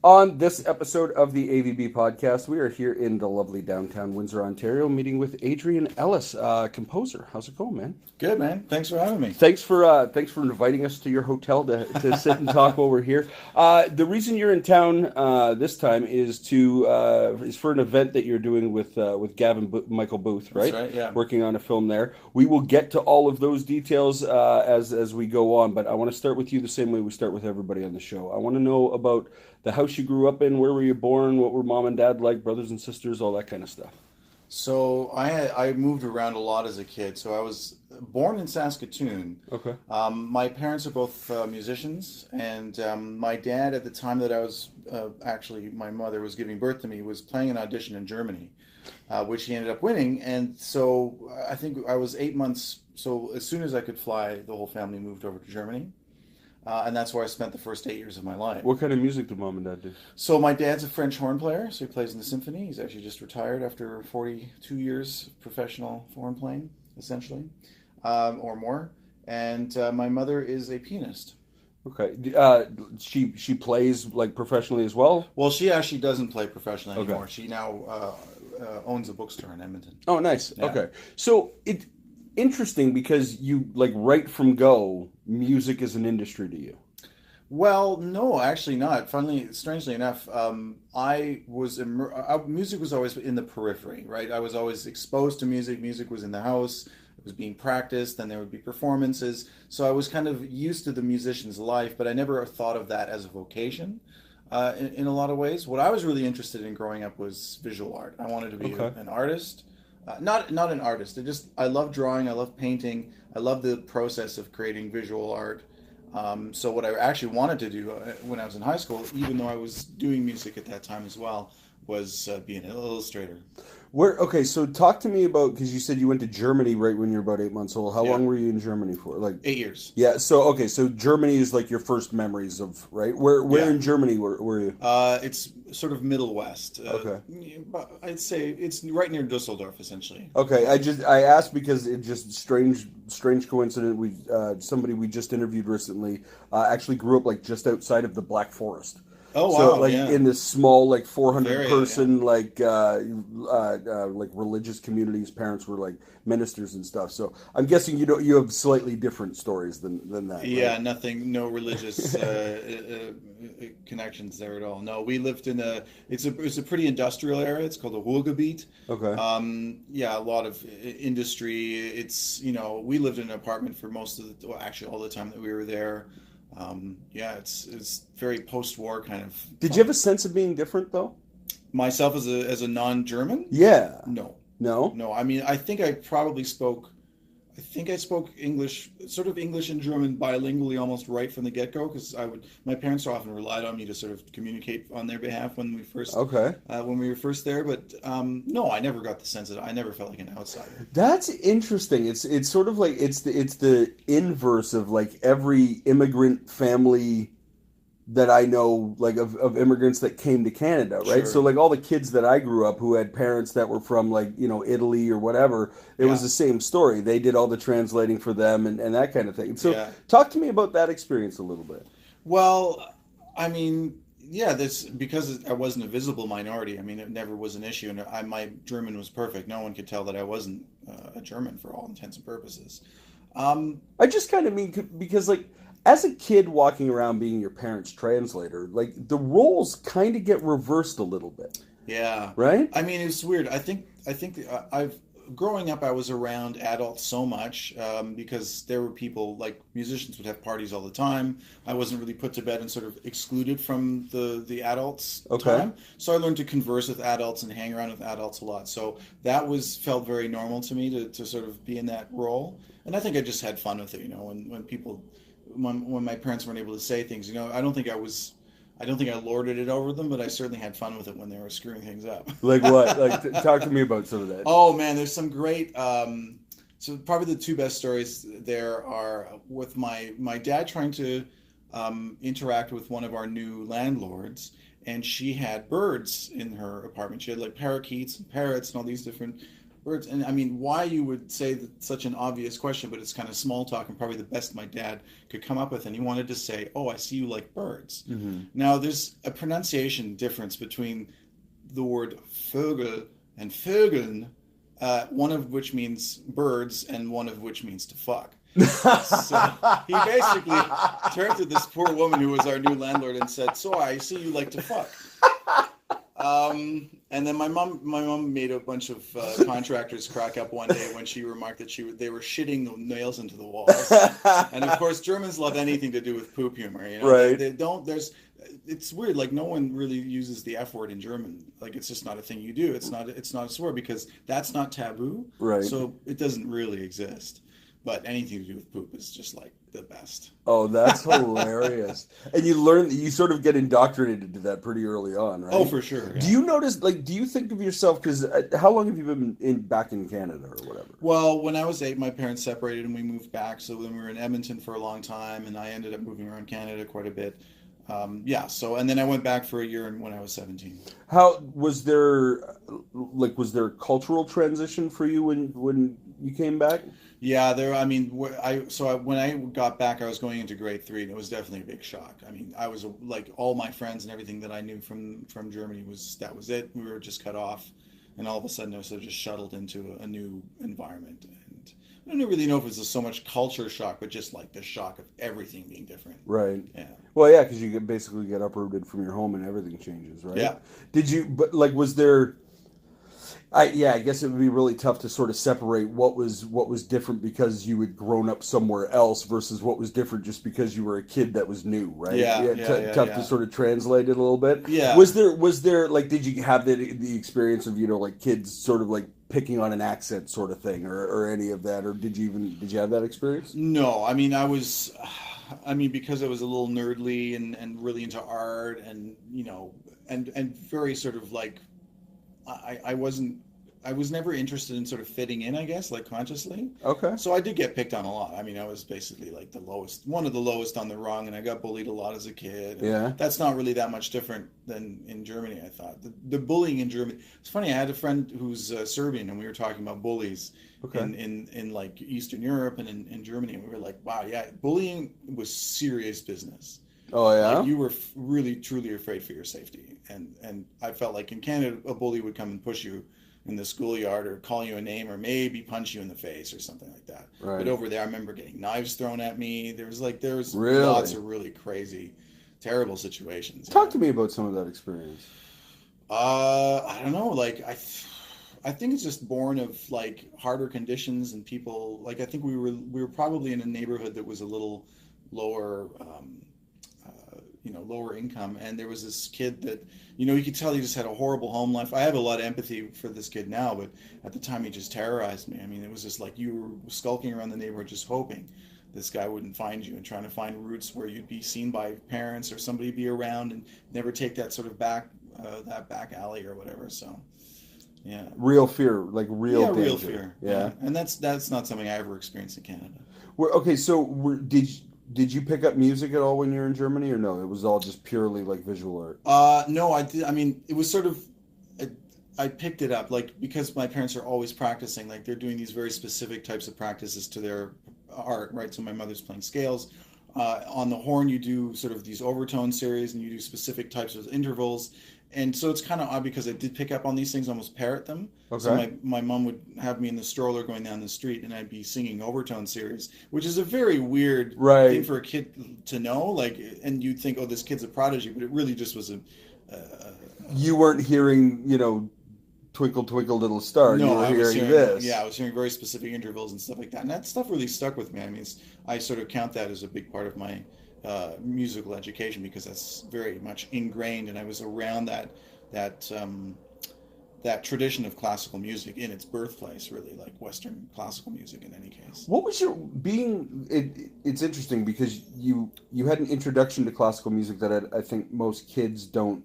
On this episode of the AVB podcast, we are here in the lovely downtown Windsor, Ontario, meeting with Adrian Ellis, composer. How's it going, man? Good, man. Thanks for having me. Thanks for inviting us to your hotel to sit and talk while we're here. The reason you're in town this time is for an event that you're doing with Gavin Michael Booth, right? That's right, yeah. Working on a film there. We will get to all of those details as we go on, but I want to start with you the same way we start with everybody on the show. I want to know about the house you grew up in, where were you born, what were mom and dad like, brothers and sisters, all that kind of stuff. So I moved around a lot as a kid. So I was born in Saskatoon. Okay. My parents are both musicians, and my dad, at the time that I was actually my mother was giving birth to me, was playing an audition in Germany, which he ended up winning. And so I think I was 8 months. So as soon as I could fly, the whole family moved over to Germany. And that's where I spent the first 8 years of my life. What kind of music did mom and dad do? So my dad's a French horn player, so he plays in the symphony. He's actually just retired after 42 years of professional horn playing, essentially, or more. And my mother is a pianist. Okay. She plays like professionally as well? Well, she actually doesn't play professionally anymore. Okay. She now owns a bookstore in Edmonton. Oh, nice. Yeah. Okay. So it's interesting because you like right from go, music is an industry to you. Well, no, actually not. Strangely enough, music was always in the periphery, right? I was always exposed to music. Music was in the house. It was being practiced. Then there would be performances. So I was kind of used to the musician's life, but I never thought of that as a vocation. In a lot of ways, what I was really interested in growing up was visual art. I wanted to be an artist. Not an artist. I love drawing. I love painting. I love the process of creating visual art. So what I actually wanted to do when I was in high school, even though I was doing music at that time as well, was be an illustrator. Okay, so talk to me about, because you said you went to Germany right when you were about 8 months old. How long were you in Germany for? Like 8 years. Yeah, so Germany is like your first memories of, right? Where in Germany were you? It's sort of Middle West. Okay. I'd say it's right near Dusseldorf, essentially. Okay, I asked because it just strange coincidence. Somebody we just interviewed recently actually grew up like just outside of the Black Forest. Oh, So wow, like yeah. in this small like 400 Very, person like religious communities, parents were like ministers and stuff. So I'm guessing you have slightly different stories than that. Yeah, Right? no religious connections there at all. No, we lived in it's a pretty industrial area. It's called the Ruhrgebiet. Okay. Yeah, a lot of industry. We lived in an apartment for actually all the time that we were there. Yeah, it's very post-war kind of. Did you have a sense of being different though? Myself as a non-German? Yeah. No. No? No. I mean, I think I spoke English, sort of English and German bilingually almost right from the get-go, because my parents often relied on me to sort of communicate on their behalf when we were first there. But no, I never got the sense that I never felt like an outsider. That's interesting. It's sort of like it's the inverse of like every immigrant family that I know, like of immigrants that came to Canada, right? Sure. So like all the kids that I grew up who had parents that were from like, Italy or whatever, it was the same story. They did all the translating for them and that kind of thing. So talk to me about that experience a little bit. Well, I mean, yeah, because I wasn't a visible minority. I mean, it never was an issue, and my German was perfect. No one could tell that I wasn't a German for all intents and purposes. I just kind of mean because like as a kid walking around being your parents' translator, like the roles kind of get reversed a little bit. Yeah. Right? I mean, it's weird. I think growing up, I was around adults so much because there were people, like musicians would have parties all the time. I wasn't really put to bed and sort of excluded from the adults' time. So I learned to converse with adults and hang around with adults a lot. So that felt very normal to me to sort of be in that role. And I think I just had fun with it, when my parents weren't able to say things, I don't think I lorded it over them, but I certainly had fun with it when they were screwing things up. Like what? Like talk to me about some of that. Oh man, there's some great. So probably the two best stories there are with my dad trying to interact with one of our new landlords, and she had birds in her apartment. She had like parakeets and parrots and all these different birds. And I mean, why you would say that, such an obvious question, but it's kind of small talk and probably the best my dad could come up with. And he wanted to say, "Oh, I see you like birds." Mm-hmm. Now, there's a pronunciation difference between the word Vögel and Vögeln, one of which means birds and one of which means to fuck. So he basically turned to this poor woman who was our new landlord and said, "So I see you like to fuck." And then my mom made a bunch of contractors crack up one day when she remarked that they were shitting the nails into the walls. And of course, Germans love anything to do with poop humor. You know? Right. They don't. It's weird. Like no one really uses the F word in German. Like it's just not a thing you do. It's not a swear because that's not taboo. Right. So it doesn't really exist. But anything to do with poop is just like the best. Oh, that's hilarious. And you sort of get indoctrinated to that pretty early on, right? Oh, for sure. Yeah. Do you notice, like, do you think of yourself, because how long have you been back in Canada or whatever? Well, when I was 8, my parents separated and we moved back. So then we were in Edmonton for a long time and I ended up moving around Canada quite a bit. So, and then I went back for a year when I was 17. How was there a cultural transition for you when you came back? Yeah, I mean, when I got back, I was going into grade 3, and it was definitely a big shock. I mean, I was like all my friends and everything that I knew from Germany was it. We were just cut off, and all of a sudden I was sort of just shuttled into a new environment. And I don't really know if it was so much culture shock, but just like the shock of everything being different. Right. Yeah. Well, yeah, because you basically get uprooted from your home and everything changes, right? Yeah. But like, was there? I guess it would be really tough to sort of separate what was different because you had grown up somewhere else versus what was different just because you were a kid that was new, right? Tough to sort of translate it a little bit. Yeah. Was there like, did you have the experience of, like kids sort of like picking on an accent sort of thing or any of that, or did you have that experience? No, I mean, because I was a little nerdly and really into art and, and very sort of like, I was never interested in sort of fitting in, I guess, like consciously. Okay. So I did get picked on a lot. I mean, I was basically like one of the lowest on the rung, and I got bullied a lot as a kid. Yeah. That's not really that much different than in Germany, I thought. The bullying in Germany. It's funny. I had a friend who's Serbian, and we were talking about bullies in like Eastern Europe and in Germany, and we were like, wow, yeah, bullying was serious business. Oh yeah. Like you were really truly afraid for your safety, and I felt like in Canada a bully would come and push you in the schoolyard or call you a name or maybe punch you in the face or something like that. Right. But over there, I remember getting knives thrown at me. There was really? Lots of really crazy, terrible situations. Talk to me about some of that experience. I don't know. Like I think it's just born of like harder conditions and people. Like I think we were probably in a neighborhood that was a little lower. Lower income, and there was this kid that you could tell he just had a horrible home life. I have a lot of empathy for this kid now, but at the time he just terrorized me. I mean, it was just like you were skulking around the neighborhood just hoping this guy wouldn't find you and trying to find routes where you'd be seen by parents or somebody be around and never take that sort of back alley or whatever. So yeah, real fear, like real danger. Real fear. Yeah. And that's not something I ever experienced in Canada. Did you pick up music at all when you were in Germany, or no? It was all just purely like visual art. No, I did. I mean, it was sort of. I picked it up like because my parents are always practicing. Like they're doing these very specific types of practices to their art, right? So my mother's playing scales. On the horn, you do sort of these overtone series, and you do specific types of intervals. And so it's kind of odd because I did pick up on these things, almost parrot them. Okay. So my mom would have me in the stroller going down the street, and I'd be singing overtone series, which is a very weird thing for a kid to know. Like, and you'd think, oh, this kid's a prodigy, but it really just was you weren't hearing, Twinkle Twinkle Little Star. No, you were hearing this. Yeah, I was hearing very specific intervals and stuff like that, and that stuff really stuck with me. I mean, I sort of count that as a big part of my musical education because that's very much ingrained, and I was around that tradition of classical music in its birthplace, really, like Western classical music in any case. What was your it's interesting because you had an introduction to classical music that I think most kids don't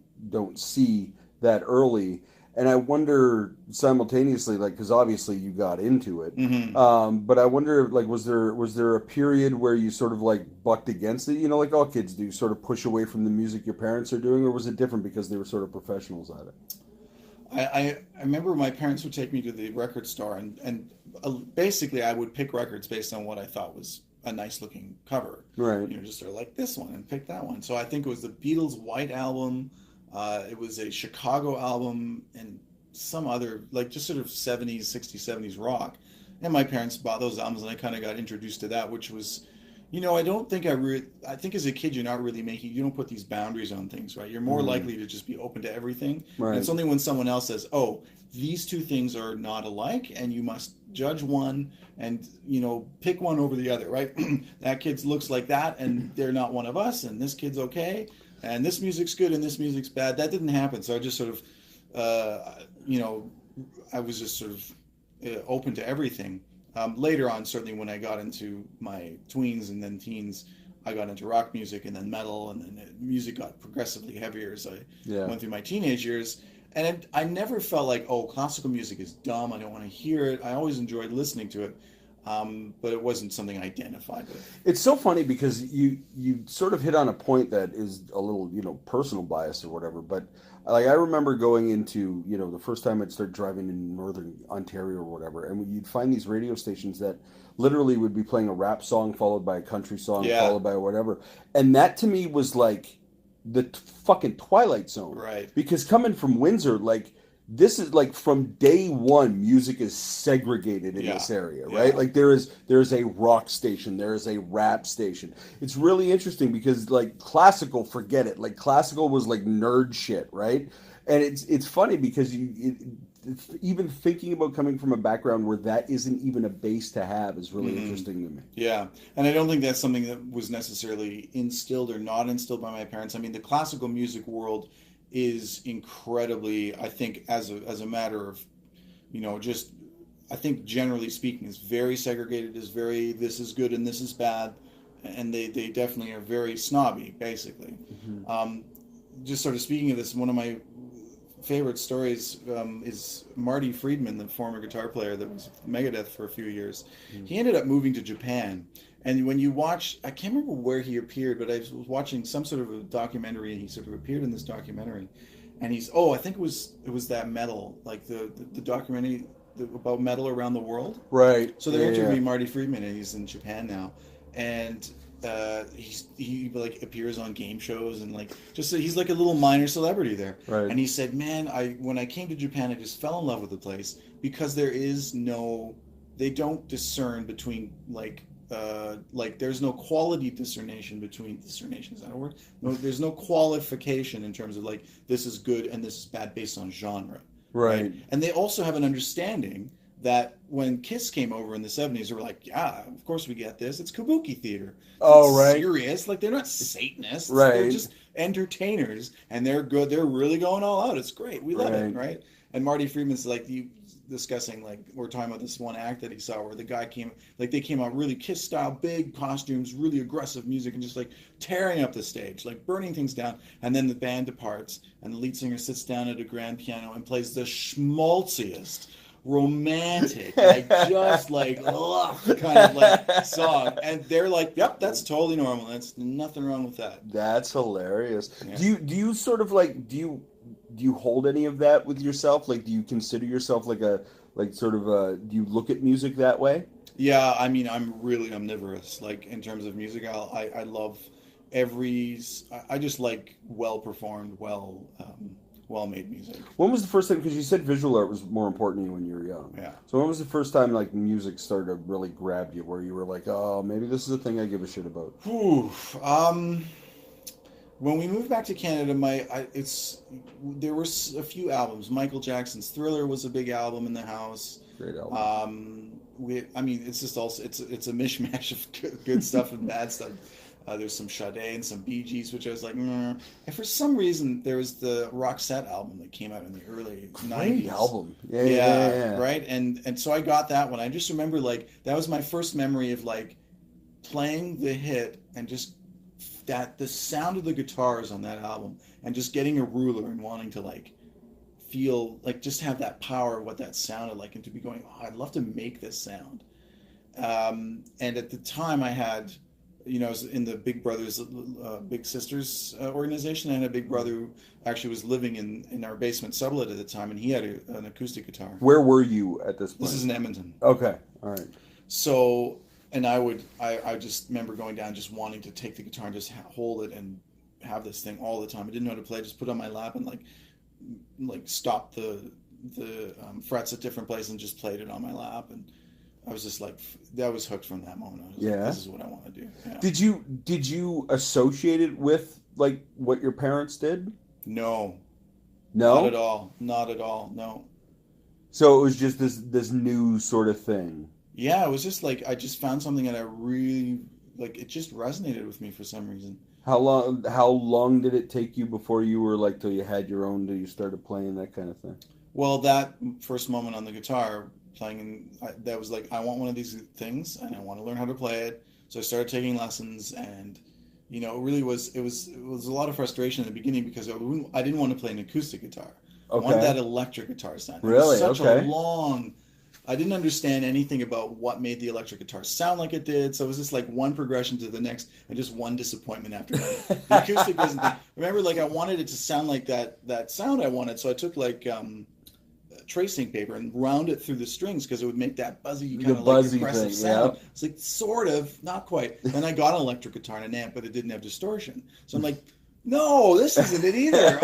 see that early. And I wonder simultaneously, like, because obviously you got into it, but I wonder, like, was there a period where you sort of like bucked against it, like all kids do, sort of push away from the music your parents are doing, or was it different because they were sort of professionals at it? I remember my parents would take me to the record store, and basically I would pick records based on what I thought was a nice looking cover. Right. Just sort of like this one and pick that one. So I think it was the Beatles' White Album. It was a Chicago album and some other, like, just sort of 70s, 60s, 70s rock. And my parents bought those albums, and I kind of got introduced to that, which was, I don't think I think as a kid, you're not really you don't put these boundaries on things, right? You're more likely to just be open to everything. Right. And it's only when someone else says, oh, these two things are not alike, and you must judge one and, pick one over the other, right? That kid looks like that, and they're not one of us, and this kid's okay, and this music's good, and this music's bad. That didn't happen. So I just sort of, I was just sort of open to everything. Later on, certainly when I got into my tweens and then teens, I got into rock music and then metal, and then music got progressively heavier as I went through my teenage years. And I never felt like, oh, classical music is dumb, I don't want to hear it. I always enjoyed listening to it, but it wasn't something I identified with. It's so funny because you sort of hit on a point that is a little, personal bias or whatever, but like I remember going into, the first time I'd start driving in northern Ontario or whatever, and you'd find these radio stations that literally would be playing a rap song followed by a country song followed by whatever. And that to me was like the fucking Twilight Zone. Right. Because coming from Windsor, like, this is like from day one, music is segregated in this area, right? Yeah. Like there is a rock station, there is a rap station. It's really interesting because like classical, forget it. Like classical was like nerd shit, right? And it's funny because even thinking about coming from a background where that isn't even a base to have is really interesting to me. Yeah, and I don't think that's something that was necessarily instilled or not instilled by my parents. I mean, the classical music world is incredibly, I think, as a matter of, just, I think generally speaking, is very segregated, is very, this is good and this is bad, and they definitely are very snobby, basically. Just sort of speaking of this, one of my favorite stories is Marty Friedman, the former guitar player that was with Megadeth for a few years. He ended up moving to Japan. And when you watch, I can't remember where he appeared, but I was watching some sort of a documentary, and he sort of appeared in this documentary. And I think it was that metal, like the documentary about metal around the world. Right. So they're interviewing Marty Friedman, and he's in Japan now. And he like appears on game shows and like he's like a little minor celebrity there. Right. And he said, man, when I came to Japan, I just fell in love with the place because they don't discern between like there's no quality discernation between discernation. Is that a word? No, there's no qualification in terms of like this is good and this is bad based on genre. Right. And they also have an understanding that when Kiss came over in the 70s, they were like, yeah, of course we get this. It's kabuki theater. It's serious. Like, they're not Satanists. Right. They're just entertainers, and they're good. They're really going all out. It's great. We love it, right? And Marty Friedman's like, discussing, like, we're talking about this one act that he saw where the guy they came out really Kiss style, big costumes, really aggressive music, and just like tearing up the stage, like burning things down. And then the band departs, and the lead singer sits down at a grand piano and plays the schmaltziest, romantic, like just like kind of like song, and they're like, yep, that's totally normal. That's nothing wrong with that. That's hilarious. Yeah. Do you sort of like do you hold any of that with yourself? Like, do you consider yourself like do you look at music that way? Yeah, I mean, I'm really omnivorous. Like, in terms of music, I love I just like well performed, well-made music. When was the first time, because you said visual art was more important to you when you were young. Yeah. So when was the first time like music started to really grab you, where you were like, oh, maybe this is a thing I give a shit about? When we moved back to Canada, there were a few albums. Michael Jackson's Thriller was a big album in the house. Great album. It's just also it's a mishmash of good stuff and bad stuff. There's some Sade and some Bee Gees, which I was like, And for some reason, there was the Roxette album that came out in the early 90s. Great album. Yeah. Right? And so I got that one. I just remember, like, that was my first memory of, like, playing the hit and just the sound of the guitars on that album and just getting a ruler and wanting to, like, feel, like, just have that power of what that sounded like and to be going, oh, I'd love to make this sound. And at the time I had I was in the Big Brothers, Big Sisters organization. I had a big brother who actually was living in our basement sublet at the time, and he had an acoustic guitar. Where were you at this point? This is in Edmonton. Okay, all right. So, and I just remember going down, just wanting to take the guitar and just hold it and have this thing all the time. I didn't know how to play. Just put it on my lap and like stop the frets at different places and just played it on my lap. And I was just like, that was hooked from that moment. I was like, this is what I want to do. Yeah. Did you associate it with like what your parents did? No. No? Not at all. Not at all. No. So it was just this new sort of thing. Yeah, it was just like I just found something that I really like. It just resonated with me for some reason. How long did it take you before you were like till you had your own, till you started playing, that kind of thing? Well, that first moment on the guitar playing, that was like, I want one of these things and I want to learn how to play it. So I started taking lessons, and it really was, it was a lot of frustration in the beginning because I didn't want to play an acoustic guitar. Okay. I wanted that electric guitar sound. Really? It was such a long, I didn't understand anything about what made the electric guitar sound like it did. So it was just like one progression to the next and just one disappointment after another. The acoustic wasn't the, remember, like I wanted it to sound like that sound I wanted. So I took like tracing paper and round it through the strings because it would make that buzzy kind of like aggressive sound. Yeah. It's like sort of, not quite. Then I got an electric guitar and an amp, but it didn't have distortion. So I'm like, no, this isn't it either.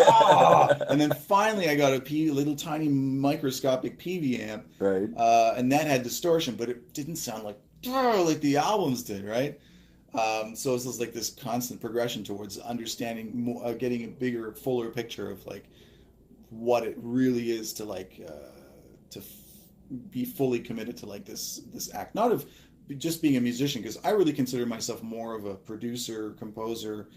And then finally I got a little tiny microscopic PV amp, right? And that had distortion, but it didn't sound like the albums did, right? So it's just like this constant progression towards understanding, getting a bigger, fuller picture of like what it really is to like be fully committed to like this act, not of just being a musician, because I really consider myself more of a producer, composer,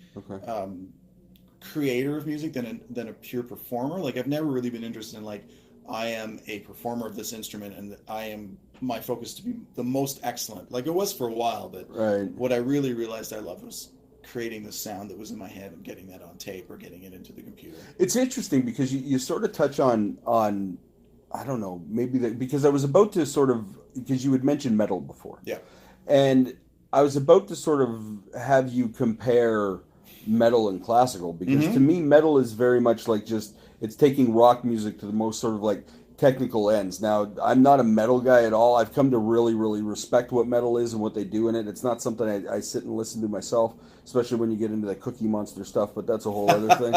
creator of music than a pure performer. Like I've never really been interested in like, I am a performer of this instrument and I am my focus to be the most excellent. Like it was for a while, but what I really realized I loved was creating the sound that was in my head and getting that on tape or getting it into the computer. It's interesting because you sort of touch on I don't know, maybe because I was about to sort of, because you had mentioned metal before. Yeah. And I was about to sort of have you compare metal and classical, because to me metal is very much like just, it's taking rock music to the most sort of like technical ends. Now, I'm not a metal guy at all. I've come to really, really respect what metal is and what they do in it. It's not something I sit and listen to myself, especially when you get into the Cookie Monster stuff, but that's a whole other thing.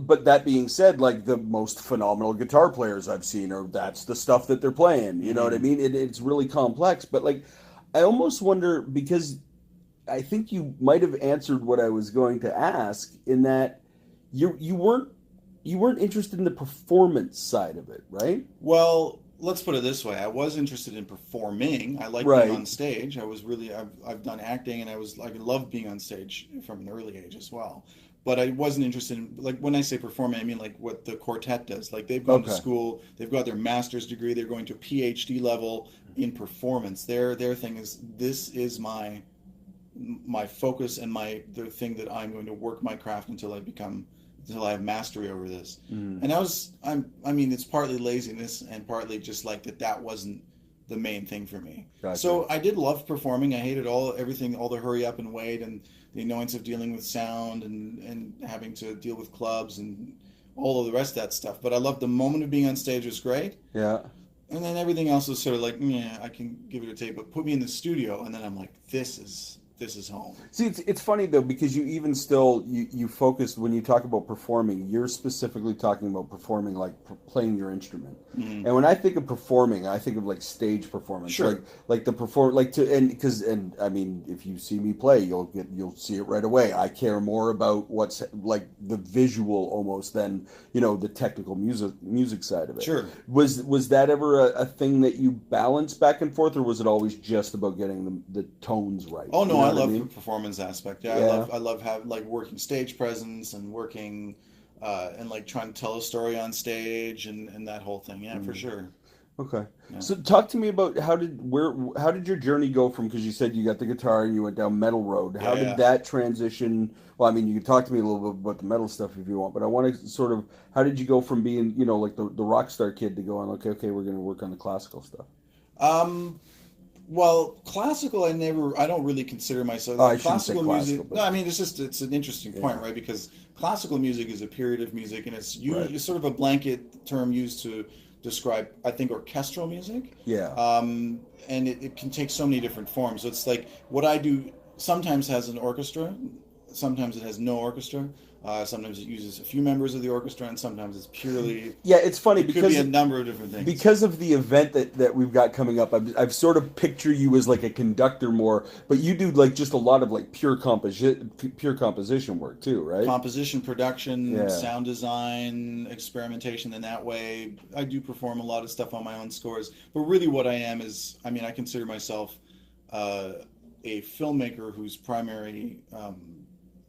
But that being said, like the most phenomenal guitar players I've seen, or that's the stuff that they're playing. You know what I mean? It's really complex, but like, I almost wonder, because I think you might have answered what I was going to ask, in that you weren't interested in the performance side of it, right? Well, let's put it this way. I was interested in performing. I like being on stage. I've done acting, and I loved being on stage from an early age as well. But I wasn't interested in, like, when I say performing, I mean like what the quartet does. Like they've gone to school, they've got their master's degree, they're going to PhD level in performance. Their thing is, this is my focus and the thing that I'm going to work my craft until I have mastery over this. And I mean, it's partly laziness and partly just like that wasn't the main thing for me. Gotcha. So I did love performing. I hated all the hurry up and wait and the annoyance of dealing with sound and having to deal with clubs and all of the rest of that stuff. But I loved the moment of being on stage. Was great. Yeah. And then everything else was sort of like, yeah, I can give it a take, but put me in the studio, and then I'm like, this is home. See, it's funny though, because you even still you focus, when you talk about performing, you're specifically talking about performing, like playing your instrument. And when I think of performing, I think of like stage performance. Sure. Like the perform, like to, and I mean, if you see me play, you'll see it right away. I care more about what's like the visual almost than the technical music side of it. Sure. Was that ever a thing that you balanced back and forth, or was it always just about getting the tones right? Oh no, I love the performance aspect. Yeah. I love having like working stage presence and working and like trying to tell a story on stage and that whole thing. Yeah, for sure. Okay. Yeah. So talk to me about how did your journey go from, because you said you got the guitar and you went down metal road. How did that transition? Well, I mean, you can talk to me a little bit about the metal stuff if you want, but I want to sort of, how did you go from being, like the rock star kid to going, okay, we're going to work on the classical stuff? Well, classical, I don't really consider myself Oh, I like shouldn't say classical classical, music. but No, I mean it's an interesting yeah, point, right? Because classical music is a period of music, and right. it's sort of a blanket term used to describe, I think, orchestral music, Yeah. and it can take so many different forms. So it's like what I do sometimes has an orchestra, sometimes it has no orchestra, sometimes it uses a few members of the orchestra, and sometimes it's purely. Yeah, it's funny It could be a number of different things. because of the event that we've got coming up. I've sort of picture you as like a conductor more, but you do like just a lot of like pure composition work too, right? Composition, production, Yeah. sound design, experimentation in that way. I do perform a lot of stuff on my own scores, but really what I am is, I mean, I consider myself uh, a filmmaker whose primary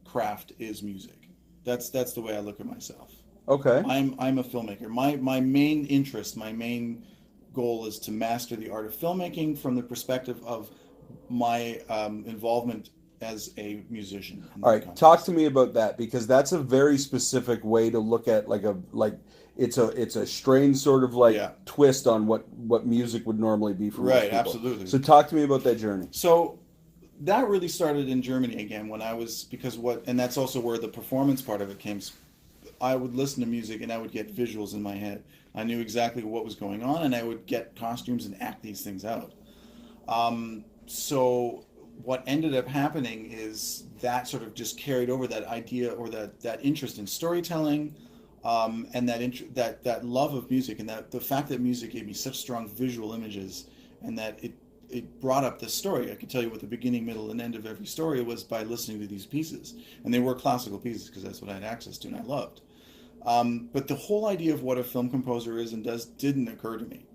craft is music. That's the way I look at myself. Okay. I'm a filmmaker. My main interest, my main goal is to master the art of filmmaking from the perspective of my involvement as a musician in All that right, talk to context. me about that because that's a very specific way to look at like it's a strange sort of like Yeah, twist on what music would normally be for most right, people. absolutely. So talk to me about that journey. So that really started in Germany again when I was because what and that's also where the performance part of it came. I would listen to music and I would get visuals in my head. I knew exactly what was going on and I would get costumes and act these things out. So what ended up happening is that sort of just carried over that idea or that interest in storytelling, and that love of music and that the fact that music gave me such strong visual images and that it brought up this story. I could tell you what the beginning, middle, and end of every story was by listening to these pieces, and they were classical pieces because that's what I had access to and I loved. But the whole idea of what a film composer is and does didn't occur to me.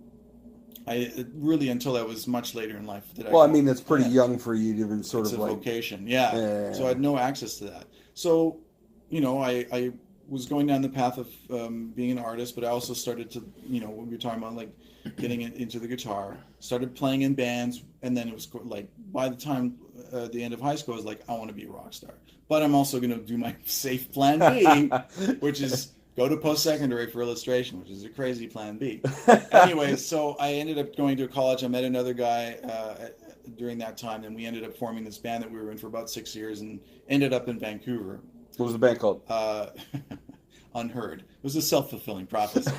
Really until I was much later in life that I Well, I go, mean that's oh pretty yeah, young for you to even sort it's of a like vocation. Yeah. So I yeah. had no access to that. So, I was going down the path of being an artist, but I also started to, when we were talking about like getting into the guitar, started playing in bands, and then it was like by the time the end of high school, I was like, I want to be a rock star. But I'm also going to do my safe plan B, which is go to post-secondary for illustration, which is a crazy plan B. Anyway, so I ended up going to college. I met another guy during that time, and we ended up forming this band that we were in for about 6 years and ended up in Vancouver. What was the band called? Uh, Unheard. It was a self-fulfilling prophecy.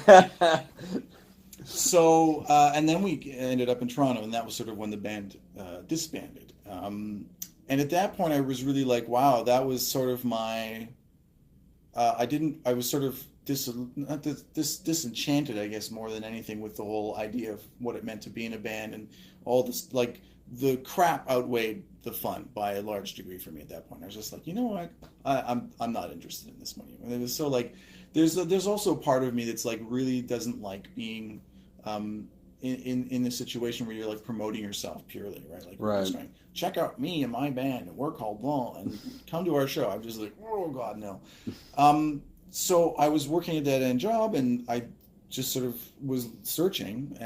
So, and then we ended up in Toronto, and that was sort of when the band disbanded. And at that point, I was really like, wow, that was sort of my. I was sort of disenchanted, I guess, more than anything with the whole idea of what it meant to be in a band and all this, like, the crap outweighed the fun by a large degree for me at that point. I was just like, you know what, I'm not interested in this money. And it was so like, there's also a part of me that's like really doesn't like being in a situation where you're like promoting yourself purely, right? Like you're Right. just going, check out me and my band, and we're called blah, and come to our show. I'm just like, oh God, no. So I was working a dead end job, and I just sort of was searching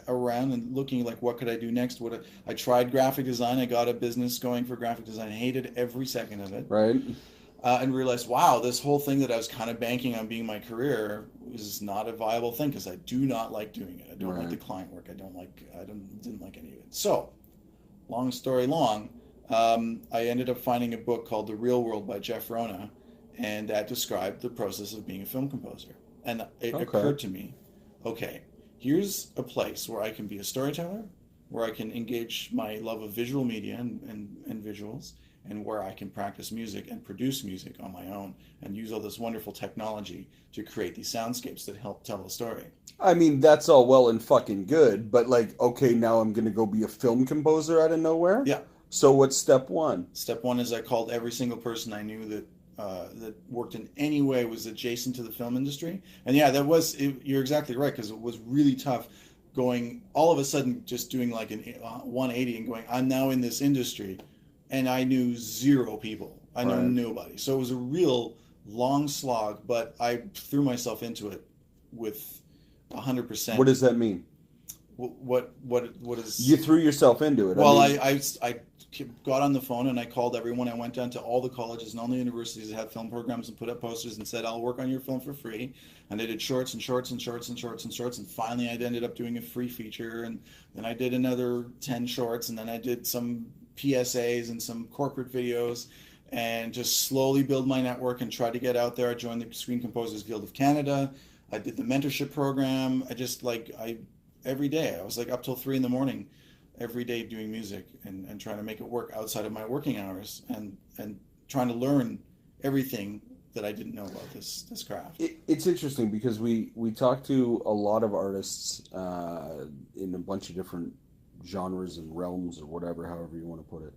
around and looking like what could I do next. I tried graphic design. I got a business going for graphic design. I hated every second of it. Right. And realized, wow, this whole thing that I was kind of banking on being my career is not a viable thing because I do not like doing it. I don't like the client work. Didn't like any of it. So, long story long, I ended up finding a book called The Real World by Jeff Rona, and that described the process of being a film composer. And it occurred to me, okay, here's a place where I can be a storyteller, where I can engage my love of visual media and visuals, and where I can practice music and produce music on my own and use all this wonderful technology to create these soundscapes that help tell a story. I mean, that's all well and fucking good, but like, okay, now I'm gonna go be a film composer out of nowhere. Yeah. So what's step one? Step one is I called every single person I knew that worked in any way was adjacent to the film industry. And yeah, you're exactly right, because it was really tough going all of a sudden just doing like an 180 and going, I'm now in this industry. And I knew zero people. I knew nobody. So it was a real long slog, but I threw myself into it with 100%. What does that mean? What is? You threw yourself into it. Well, I mean, I got on the phone and I called everyone. I went down to all the colleges and all the universities that had film programs and put up posters and said, I'll work on your film for free. And I did shorts and shorts and shorts and shorts and shorts. And finally, I ended up doing a free feature. And then I did another 10 shorts. And then I did some PSAs and some corporate videos and just slowly build my network and try to get out there. I joined the Screen Composers Guild of Canada. I did the mentorship program. Every day, I was like up till 3 a.m. every day doing music and trying to make it work outside of my working hours and trying to learn everything that I didn't know about this craft. It's interesting because we talk to a lot of artists in a bunch of different genres and realms or whatever, however you want to put it.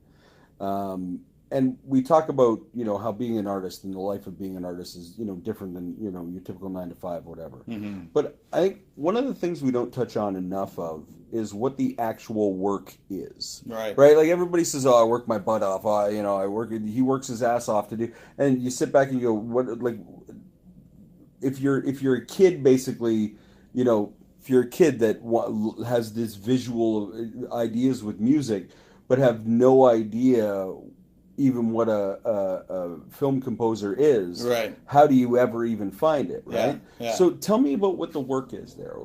And we talk about, how being an artist and the life of being an artist is, different than, your typical 9 to 5, whatever. Mm-hmm. But I think one of the things we don't touch on enough of is what the actual work is. Right. Right? Like everybody says, oh, I work my butt off. He works his ass off to do, and you sit back and you go, what, like, if you're a kid, basically, if you're a kid that has this visual ideas with music, but have no idea even what a film composer is, right? How do you ever even find it, right? Yeah. So tell me about what the work is there.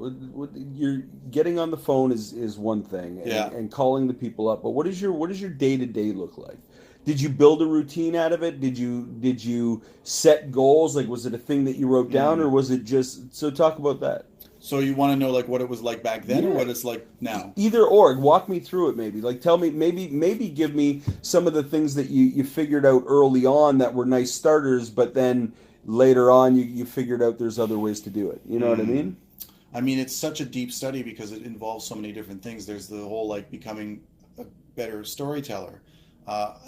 You're getting on the phone is one thing, and calling the people up. But what does your day-to-day look like? Did you build a routine out of it? Did you set goals? Like, was it a thing that you wrote down, or was it just? So talk about that. So you want to know like what it was like back then, or what it's like now? Either or. Walk me through it, maybe. Like, tell me, maybe give me some of the things that you figured out early on that were nice starters, but then later on you figured out there's other ways to do it. You know what I mean? I mean, it's such a deep study because it involves so many different things. There's the whole like becoming a better storyteller,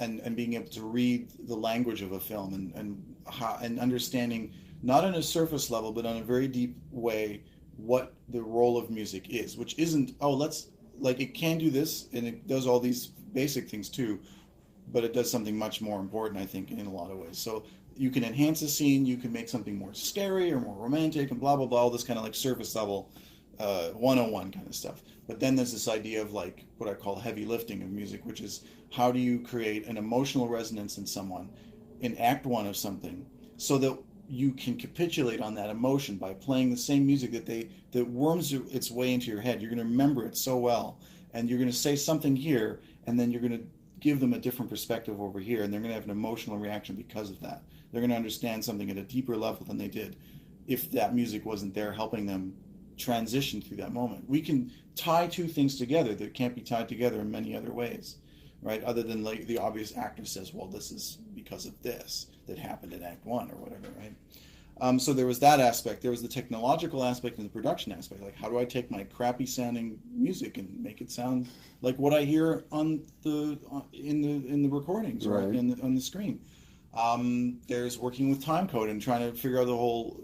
and being able to read the language of a film and understanding, not on a surface level, but on a very deep way, what the role of music is, which isn't, it can do this and it does all these basic things too, but it does something much more important, I think, in a lot of ways. So you can enhance a scene, you can make something more scary or more romantic and blah, blah, blah, all this kind of like surface level 101 kind of stuff. But then there's this idea of like what I call heavy lifting of music, which is how do you create an emotional resonance in someone in act one of something so that you can capitulate on that emotion by playing the same music that worms its way into your head. You're going to remember it so well, and you're going to say something here, and then you're going to give them a different perspective over here, and they're going to have an emotional reaction because of that. They're going to understand something at a deeper level than they did if that music wasn't there helping them transition through that moment. We can tie two things together that can't be tied together in many other ways, right? Other than like the obvious actor says, well, this is because of this that happened in Act 1 or whatever, right? So there was that aspect. There was the technological aspect and the production aspect. Like, how do I take my crappy sounding music and make it sound like what I hear in the recordings, right, on the screen? There's working with time code and trying to figure out the whole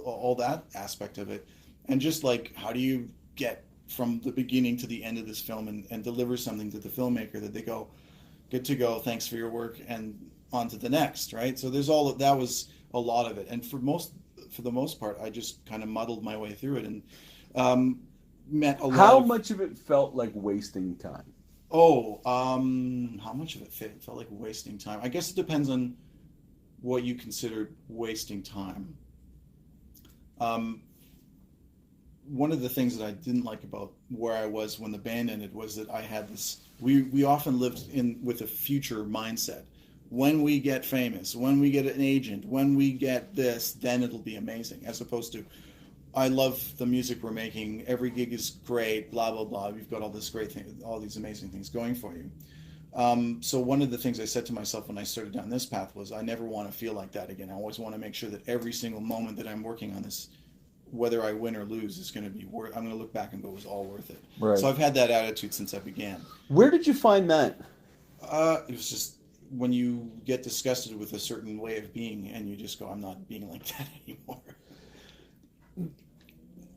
all that aspect of it, and just like how do you get from the beginning to the end of this film and deliver something to the filmmaker that they go, good to go, thanks for your work, and on to the next, right? So there's all that was a lot of it, and for the most part, I just kind of muddled my way through it and met a lot. How much of it felt like wasting time? How much of it felt like wasting time? I guess it depends on what you consider wasting time. One of the things that I didn't like about where I was when the band ended was that I had this. We often lived with a future mindset. When we get famous, when we get an agent, when we get this, then it'll be amazing. As opposed to, I love the music we're making. Every gig is great. Blah blah blah. We've got all this great thing, all these amazing things going for you. So one of the things I said to myself when I started down this path was, I never want to feel like that again. I always want to make sure that every single moment that I'm working on this, whether I win or lose, is going to be worth. I'm going to look back and go, it was all worth it. Right. So I've had that attitude since I began. Where did you find that? It was just when you get disgusted with a certain way of being, and you just go, I'm not being like that anymore.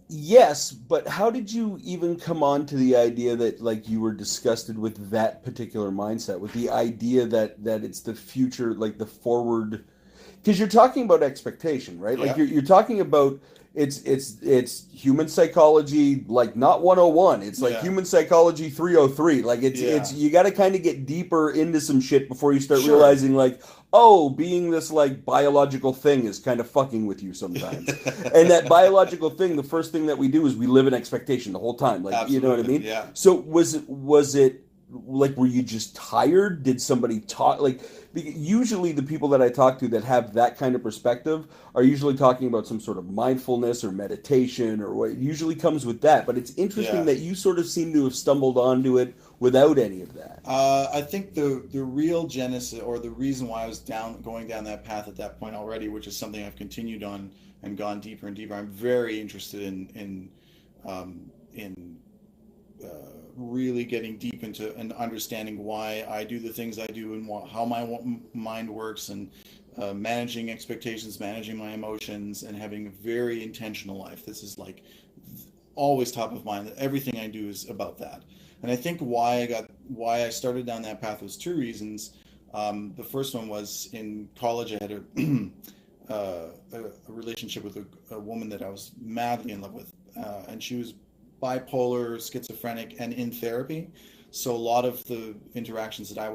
Yes, but how did you even come on to the idea that like you were disgusted with that particular mindset, with the idea that it's the future, like the forward? because you're talking about expectation, right? Like Yeah. you're talking about it's human psychology, like not 101. It's like Yeah. human psychology 303. Like it's Yeah. you got to kind of get deeper into some shit before you start Sure. realizing like, oh, being this like biological thing is kind of fucking with you sometimes. And that biological thing, the first thing that we do is we live in expectation the whole time. Like, you know what I Absolutely. mean? Yeah. So was it like, were you just tired? Did somebody talk like, usually the people that I talk to that have that kind of perspective are usually talking about some sort of mindfulness or meditation or what usually comes with that. But it's interesting Yeah. that you sort of seem to have stumbled onto it without any of that. I think the real genesis or the reason why I was going down that path at that point already, which is something I've continued on and gone deeper and deeper. I'm very interested in really getting deep into and understanding why I do the things I do and how my mind works, and managing expectations, managing my emotions, and having a very intentional life. This is like always top of mind. Everything I do is about that. And I think why I started down that path was two reasons. The first one was in college. I had a relationship with a woman that I was madly in love with, and she was bipolar, schizophrenic, and in therapy. So a lot of the interactions that I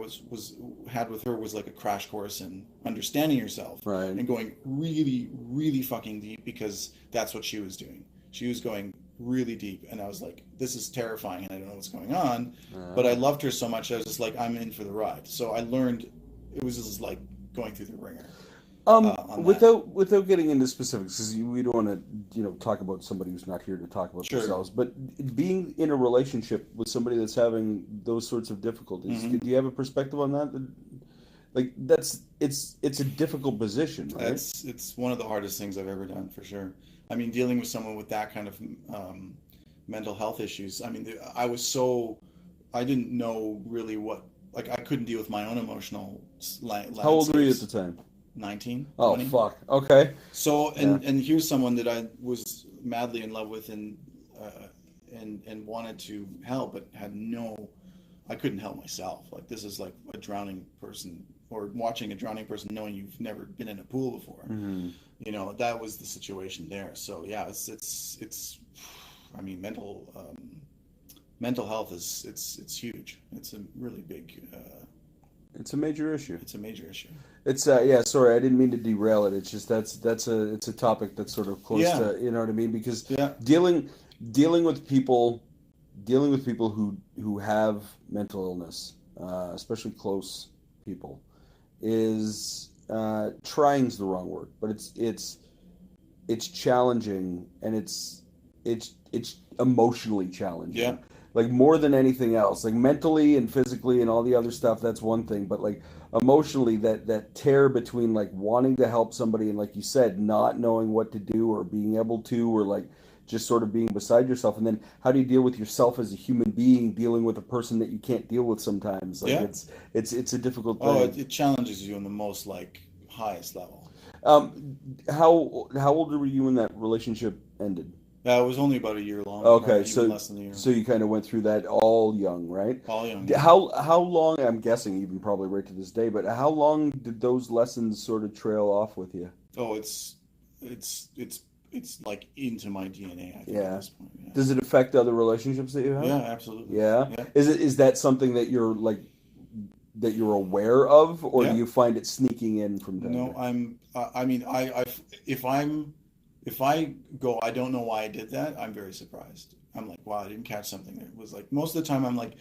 had with her was like a crash course in understanding yourself, Right. and going really, really fucking deep, because that's what she was doing. She was going really deep, and I was like, this is terrifying, and I don't know what's going on. But I loved her so much, I was just like, I'm in for the ride. So I learned, it was just like going through the ringer. Without getting into specifics, because we don't want to, talk about somebody who's not here to talk about Sure. themselves. But being in a relationship with somebody that's having those sorts of difficulties, Mm-hmm. do you have a perspective on that? Like it's a difficult position, right? It's one of the hardest things I've ever done, for sure. I mean, dealing with someone with that kind of mental health issues. I mean, I didn't know really like I couldn't deal with my own emotional landscapes. How old were you at the time? 19, Oh, 20. fuck. Okay. So, Yeah. and here's someone that I was madly in love with and wanted to help, but I couldn't help myself. Like, this is like a drowning person, or watching a drowning person knowing you've never been in a pool before. Mm-hmm. That was the situation there. So yeah, it's I mean, mental health it's huge. It's a really big It's a major issue. it's a major issue. It's yeah, sorry, I didn't mean to derail it. It's just it's a topic that's sort of close Yeah. to, you know what I mean? Because Yeah. dealing with people who have mental illness, especially close people, is trying's the wrong word, but it's challenging, and it's emotionally challenging. Yeah. Like, more than anything else, like mentally and physically and all the other stuff, that's one thing, but like emotionally, that tear between like wanting to help somebody and, like you said, not knowing what to do or being able to, or like just sort of being beside yourself, and then how do you deal with yourself as a human being dealing with a person that you can't deal with sometimes? Like, Yeah. it's a difficult Oh, thing. it challenges you on the most like highest level. How old were you when that relationship ended? It was only about a year long. Okay, even less than a year. so you kind of went through that all young, right? All young. How long? I'm guessing even probably right to this day, but how long did those lessons sort of trail off with you? Oh, it's like into my DNA, I think, Yeah. at this point. Yeah. Does it affect other relationships that you have? Yeah, absolutely. Yeah. Yeah. Is that something that you're like, that you're aware of, or Yeah. do you find it sneaking in from time No, to I mean, if I go, I don't know why I did that, I'm very surprised. I'm like, wow, I didn't catch something there. It was like, most of the time I'm like,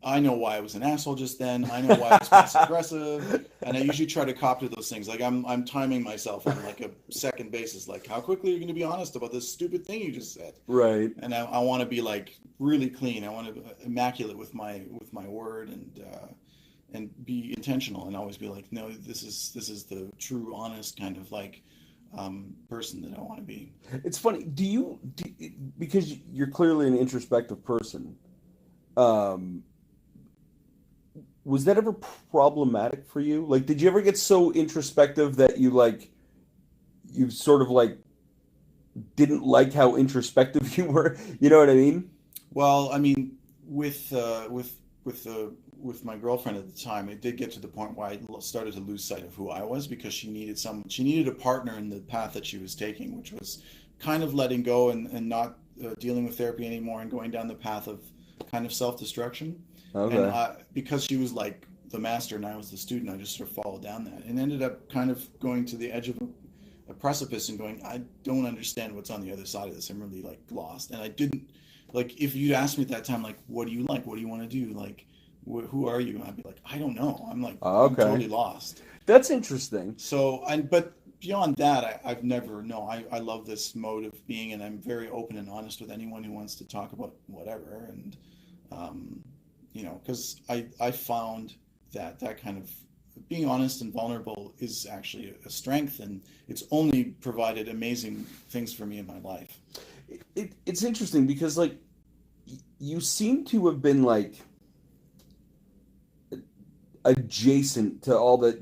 I know why I was an asshole just then. I know why I was passive aggressive, and I usually try to cop to those things. Like, I'm timing myself on like a second basis. Like, how quickly are you going to be honest about this stupid thing you just said? Right. And I want to be like really clean. I want to be immaculate with my word, and be intentional, and always be like, no, this is the true, honest kind of like person that I want to be. It's funny. Because you're clearly an introspective person, was that ever problematic for you? Like, did you ever get so introspective that you sort of like didn't like how introspective you were? You know what I mean? Well, I mean, with the with my girlfriend at the time, it did get to the point where I started to lose sight of who I was, because she needed a partner in the path that she was taking, which was kind of letting go and not dealing with therapy anymore and going down the path of kind of self-destruction. Okay. And because she was like the master and I was the student, I just sort of followed down that and ended up kind of going to the edge of a precipice and going, I don't understand what's on the other side of this. I'm really like lost. And I didn't, like, if you'd asked me at that time, like, what do you like? What do you want to do? Like, who are you? And I'd be like, I don't know. I'm like, I'm totally lost. That's interesting. So, but beyond that, I've never, no, I love this mode of being, and I'm very open and honest with anyone who wants to talk about whatever. And, you know, because I found that kind of being honest and vulnerable is actually a strength, and it's only provided amazing things for me in my life. It's interesting because, like, you seem to have been, like, adjacent to all that.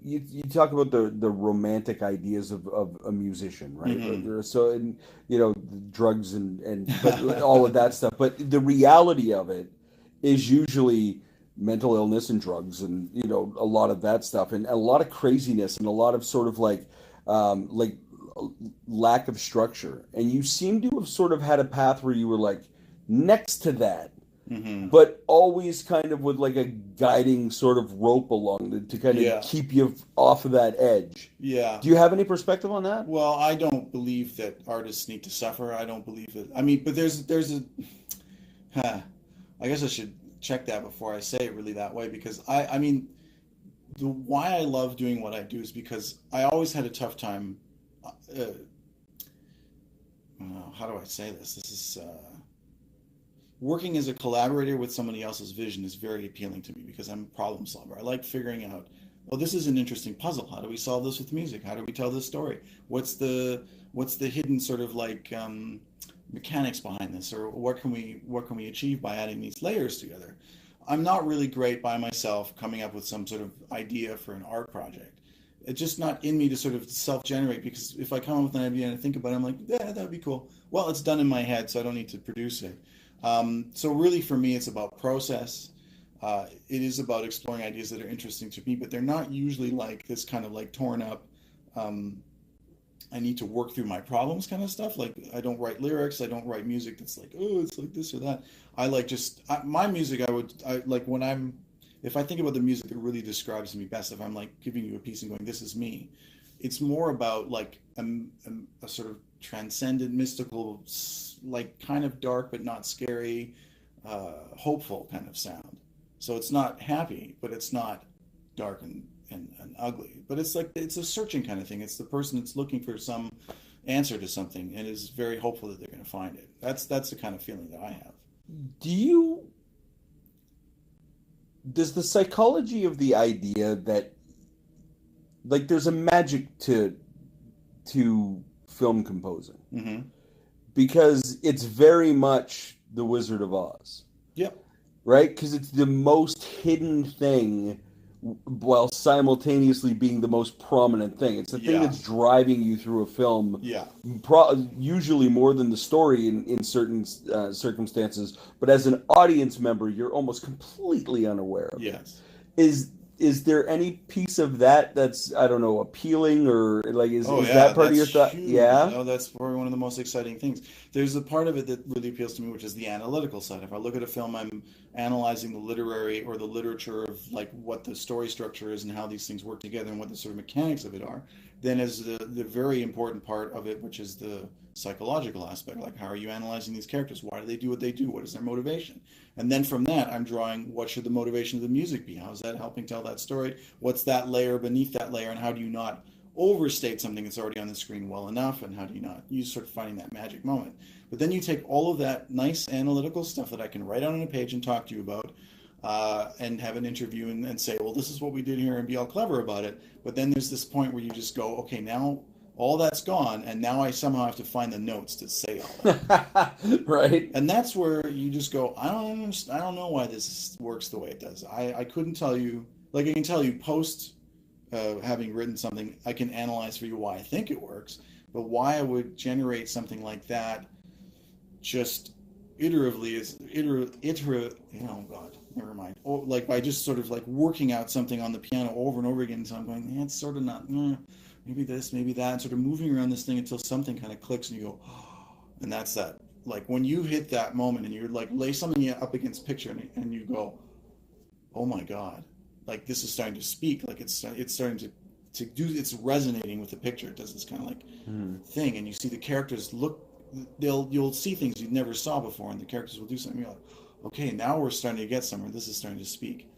You talk about the romantic ideas of a musician, right? Mm-hmm. So, and, you know, drugs and but all of that stuff. But the reality of it is usually mental illness and drugs, and, you know, a lot of that stuff, and a lot of craziness, and a lot of sort of like lack of structure. And you seem to have sort of had a path where you were like next to that, but always kind of with like a guiding sort of rope along to kind of keep you off of that edge. Yeah. Do you have any perspective on that? Well, I don't believe that artists need to suffer. I don't believe it. I mean, but there's I guess I should check that before I say it really that way, because I mean, why I love doing what I do is because I always had a tough time. How do I say this? This is working as a collaborator with somebody else's vision is very appealing to me, because I'm a problem solver. I like figuring out, well, this is an interesting puzzle. How do we solve this with music? How do we tell this story? What's the hidden sort of like mechanics behind this, or what can we achieve by adding these layers together? I'm not really great by myself coming up with some sort of idea for an art project. It's just not in me to sort of self-generate, because if I come up with an idea and I think about it, I'm like, yeah, that would be cool. Well, it's done in my head, so I don't need to produce it. So really for me, it's about process. It is about exploring ideas that are interesting to me, but they're not usually like this kind of like torn up, I need to work through my problems kind of stuff. Like, I don't write lyrics. I don't write music that's like, oh, it's like this or that. I like my music, I like when if I think about the music that really describes me best, if I'm like giving you a piece and going, this is me, it's more about like a sort of transcendent, mystical, like kind of dark but not scary, hopeful kind of sound. So it's not happy, but it's not dark and ugly. But it's like, it's a searching kind of thing. It's the person that's looking for some answer to something and is very hopeful that they're going to find it. That's the kind of feeling that I have. Does the psychology of the idea that, like, there's a magic to film composing, because it's very much the Wizard of Oz. Yep. Right? Because it's the most hidden thing while simultaneously being the most prominent thing. It's the thing that's driving you through a film, usually more than the story in certain circumstances. But as an audience member, you're almost completely unaware of it. Yes. Is there any piece of that that's, I don't know, appealing, or like is that part of your thought? Huge. Yeah. Oh, that's probably one of the most exciting things. There's a part of it that really appeals to me, which is the analytical side. If I look at a film, I'm analyzing the literary or the literature of like what the story structure is and how these things work together and what the sort of mechanics of it are. Then as the very important part of it, which is the psychological aspect, like how are you analyzing these characters? Why do they do what they do? What is their motivation? And then from that, I'm drawing what should the motivation of the music be? How is that helping tell that story? What's that layer beneath that layer? And how do you not overstate something that's already on the screen well enough? And how do you not, you sort of finding that magic moment? But then you take all of that nice analytical stuff that I can write out on a page and talk to you about, and have an interview and say, well, this is what we did here, and be all clever about it. But then there's this point where you just go, okay, now all that's gone, and now I somehow have to find the notes to say all that. Right. And that's where you just go, I don't know why this works the way it does. I couldn't tell you, like I can tell you post having written something, I can analyze for you why I think it works, but why I would generate something like that just iteratively is oh God, never mind. Or like by just sort of like working out something on the piano over and over again. So I'm going, it's sort of not, maybe this, maybe that, and sort of moving around this thing until something kind of clicks and you go, oh, and that's that. Like when you hit that moment and you're like lay something up against picture and you go, oh my God, like this is starting to speak, like it's starting to do, it's resonating with the picture. It does this kind of like thing, and you see the characters look, you'll see things you never saw before, and the characters will do something. You're like, okay, now we're starting to get somewhere. This is starting to speak.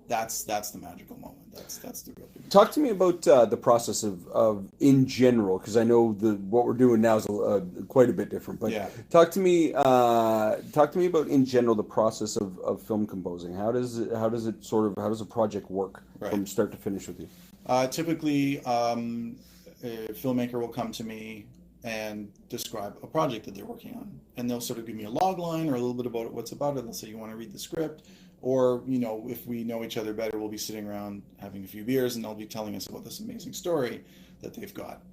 That's the magical moment. That's the real big. Talk to me about the process of in general, because I know what we're doing now is quite a bit different. But Yeah. talk to me about in general the process of film composing. How does a project work from start to finish with you? Typically, a filmmaker will come to me and describe a project that they're working on, and they'll sort of give me a log line or a little bit about what's about it. They'll say, you want to read the script, or if we know each other better, we'll be sitting around having a few beers and they'll be telling us about this amazing story that they've got.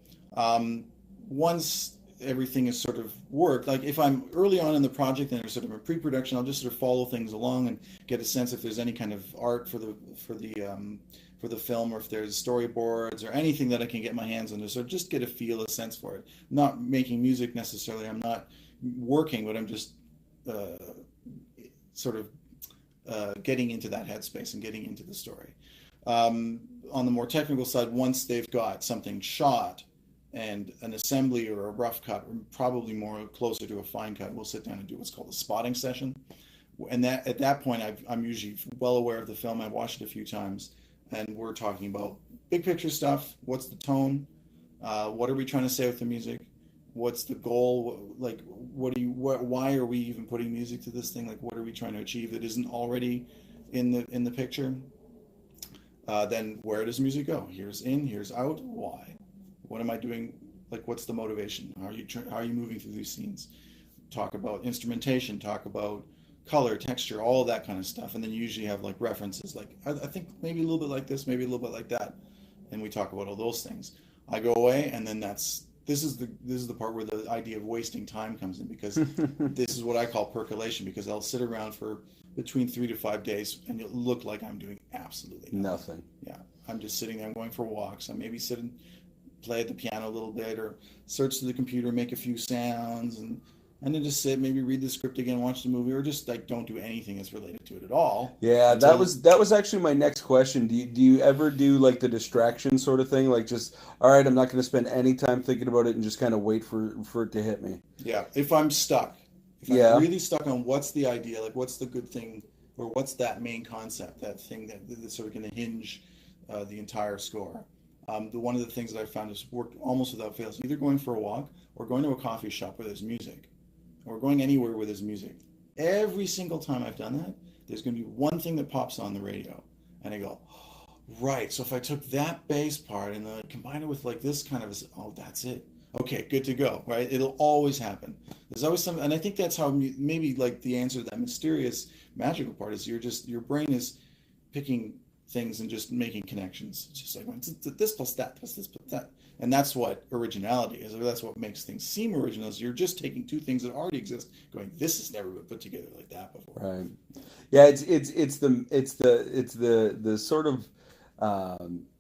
Once everything is sort of worked, like if I'm early on in the project and there's sort of a pre-production, I'll just sort of follow things along and get a sense if there's any kind of art for the film, or if there's storyboards or anything that I can get my hands on, to sort of just get a sense for it. I'm not making music necessarily, I'm not working, but I'm just getting into that headspace and getting into the story. On the more technical side, once they've got something shot and an assembly or a rough cut, or probably more closer to a fine cut, we'll sit down and do what's called a spotting session. And that at that point, I'm usually well aware of the film. I've watched it a few times, and we're talking about big picture stuff. What's the tone? What are we trying to say with the music? What's the goal? Like, why are we even putting music to this thing? Like, what are we trying to achieve that isn't already in the picture? Then where does music go? Here's in, here's out. Why? What am I doing? Like, what's the motivation? How are you moving through these scenes? Talk about instrumentation. Talk about color, texture, all that kind of stuff. And then you usually have like references, like I think maybe a little bit like this, maybe a little bit like that, and we talk about all those things. I go away, and then this is the part where the idea of wasting time comes in, because this is what I call percolation, because I'll sit around for between 3 to 5 days and it'll look like I'm doing absolutely nothing. Yeah, I'm just sitting there, I'm going for walks, I maybe sit and play at the piano a little bit, or search through the computer, make a few sounds, and then just sit, maybe read the script again, watch the movie, or just like don't do anything that's related to it at all. Yeah, that was actually my next question. Do you ever do like the distraction sort of thing? Like just, all right, I'm not going to spend any time thinking about it and just kind of wait for it to hit me. Yeah, if I'm stuck, I'm really stuck on what's the idea, like what's the good thing, or what's that main concept, that thing that's sort of going to hinge the entire score. One of the things that I found is worked almost without fail is either going for a walk or going to a coffee shop where there's music, or going anywhere where there's music. Every single time I've done that, there's going to be one thing that pops on the radio, and I go, oh, right, so if I took that bass part and then combine it with like this kind of, oh, that's it. Okay, good to go, right? It'll always happen. There's always something, and I think that's how maybe like the answer to that mysterious, magical part is your brain is picking things and just making connections. It's just like, this plus that plus this plus that. And that's what originality is. Or that's what makes things seem original. Is you're just taking two things that already exist, going, this has never been put together like that before. Right. Yeah. It's the sort of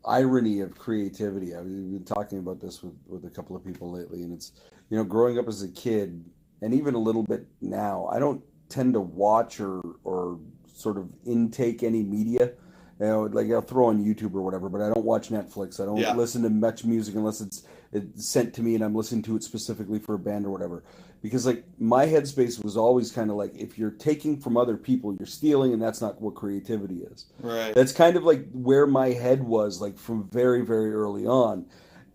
irony of creativity. I've been talking about this with a couple of people lately, and it's, growing up as a kid, and even a little bit now, I don't tend to watch or sort of intake any media. Like I'll throw on YouTube or whatever, but I don't watch Netflix. I don't listen to much music unless it's sent to me and I'm listening to it specifically for a band or whatever. Because like my headspace was always kind of like, if you're taking from other people, you're stealing, and that's not what creativity is. Right. That's kind of like where my head was, like from very, very early on.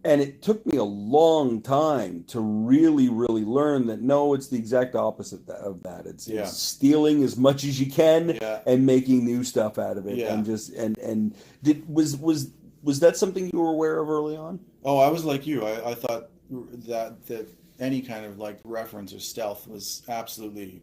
And it took me a long time to really, really learn that no, it's the exact opposite of that. It's stealing as much as you can and making new stuff out of it. Yeah. And just was that something you were aware of early on? Oh, I was like you. I thought that any kind of like reference or stealth was absolutely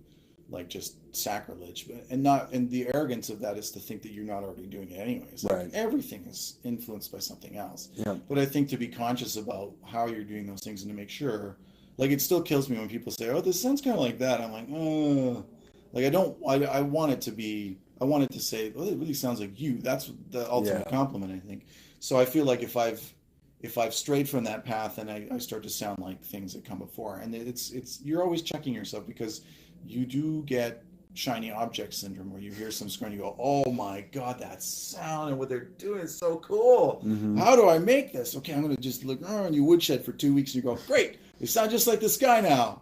like just sacrilege, and the arrogance of that is to think that you're not already doing it anyways. Like, right. Everything is influenced by something else. Yeah. But I think to be conscious about how you're doing those things and to make sure, like it still kills me when people say, "Oh, this sounds kind of like that." I'm like, oh, like I want it to be I wanted to say, well, it really sounds like you. That's the ultimate Yeah. compliment, I think. So I feel like if I've strayed from that path, and I start to sound like things that come before. And it's you're always checking yourself, because you do get shiny object syndrome, where you hear some score and you go, oh my God, that sound and what they're doing is so cool. Mm-hmm. How do I make this? Okay, I'm going to just look, and you woodshed for 2 weeks and you go, great, they sound just like this guy now.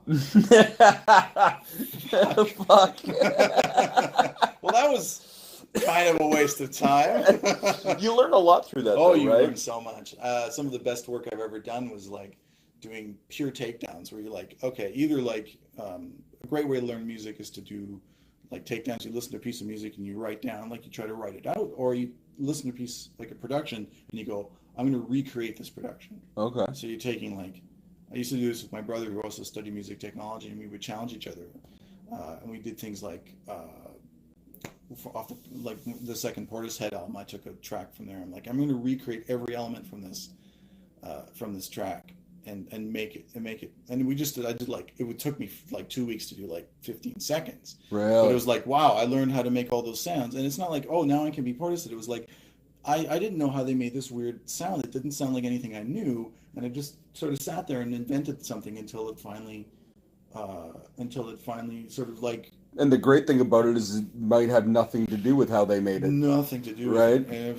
Fuck. Well, that was kind of a waste of time. You learn a lot through that, Oh, though, you right? learn so much. Some of the best work I've ever done was like doing pure takedowns, where you're like, okay, either like a great way to learn music is to do like takedowns. You listen to a piece of music and you write down, like you try to write it out, or you listen to a piece like a production and you go, I'm going to recreate this production. Okay. So you're taking like, I used to do this with my brother, who also studied music technology, and we would challenge each other, and we did things like. Off the second Portishead album, I took a track from there. I'm like, I'm going to recreate every element from this track and make it. And I did like, it took me like 2 weeks to do like 15 seconds. Really? But it was like, wow, I learned how to make all those sounds. And it's not like, oh, now I can be Portishead. It was like, I didn't know how they made this weird sound. It didn't sound like anything I knew. And I just sort of sat there and invented something until it finally sort of like, And the great thing about it is it might have nothing to do with how they made it. nothing to do with Right? it. And it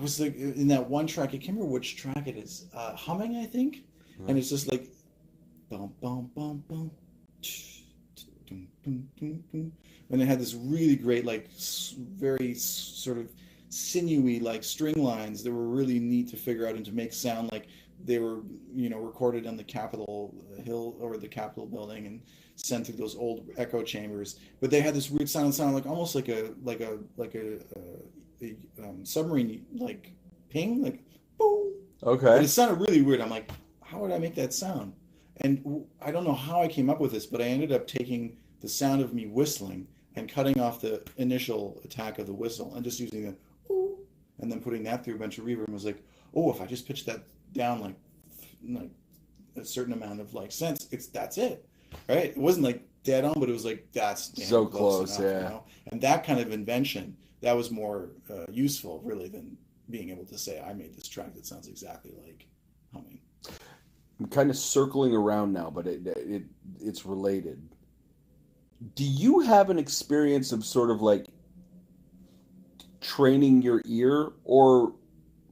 was like in that one track, I can't remember which track it is. Humming, I think. And it's just like bum bum bum bum, dum, dum, dum, dum. And it had this really great, like very sort of sinewy like string lines that were really neat to figure out and to make sound like they were, recorded on the Capitol Hill or the Capitol building and sent through those old echo chambers. But they had this weird sound like almost like a submarine like ping, like boom. Okay. But it sounded really weird. I'm like, how would I make that sound? And I don't know how I came up with this, but I ended up taking the sound of me whistling and cutting off the initial attack of the whistle and just using the ooh, and then putting that through a bunch of reverb, and was like, oh, if I just pitch that down like a certain amount of like cents, that's it, right? It wasn't like dead on, but it was like that's damn So close, enough, yeah. And that kind of invention, that was more useful really than being able to say I made this track that sounds exactly like humming. I'm kind of circling around now, but it's related. Do you have an experience of sort of like training your ear, or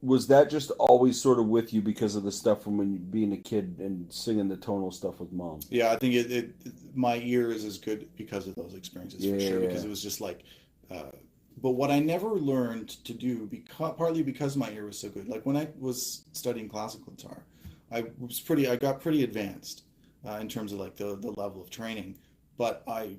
was that just always sort of with you because of the stuff from when you being a kid and singing the tonal stuff with mom? Yeah, I think my ear is as good because of those experiences, for sure. Yeah. Because it was just like, but what I never learned to do, partly because my ear was so good. Like when I was studying classical guitar, I got pretty advanced in terms of like the level of training, but I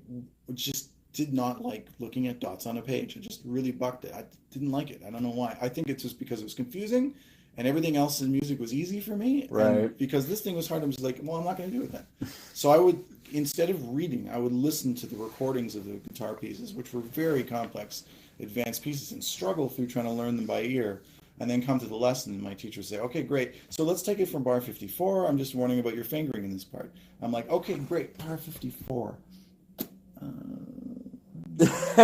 just did not like looking at dots on a page. It just really bucked it. I didn't like it. I don't know why. I think it's just because it was confusing and everything else in music was easy for me. Right. And because this thing was hard, I was like, well, I'm not going to do it then. So I would, instead of reading, I would listen to the recordings of the guitar pieces, which were very complex, advanced pieces, and struggle through trying to learn them by ear. And then come to the lesson, and my teacher would say, okay, great. So let's take it from bar 54. I'm just warning about your fingering in this part. I'm like, okay, great. Bar 54. It's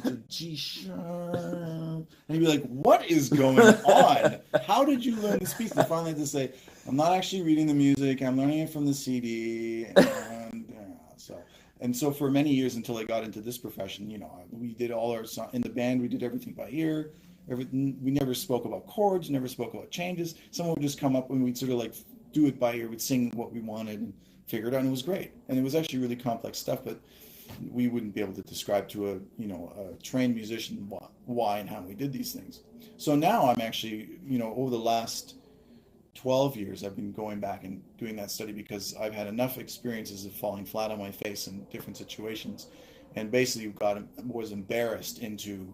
a G sharp. And he'd be like, what is going on? How did you learn this piece? And finally I had to say, I'm not actually reading the music. I'm learning it from the CD. And so for many years until I got into this profession, we did all our in the band, we did everything by ear. We never spoke about chords, never spoke about changes. Someone would just come up and we'd sort of like do it by ear. We'd sing what we wanted and figure it out, and it was great. And it was actually really complex stuff, but we wouldn't be able to describe to a trained musician why and how we did these things. So now I'm actually, over the last 12 years, I've been going back and doing that study because I've had enough experiences of falling flat on my face in different situations, and basically was embarrassed into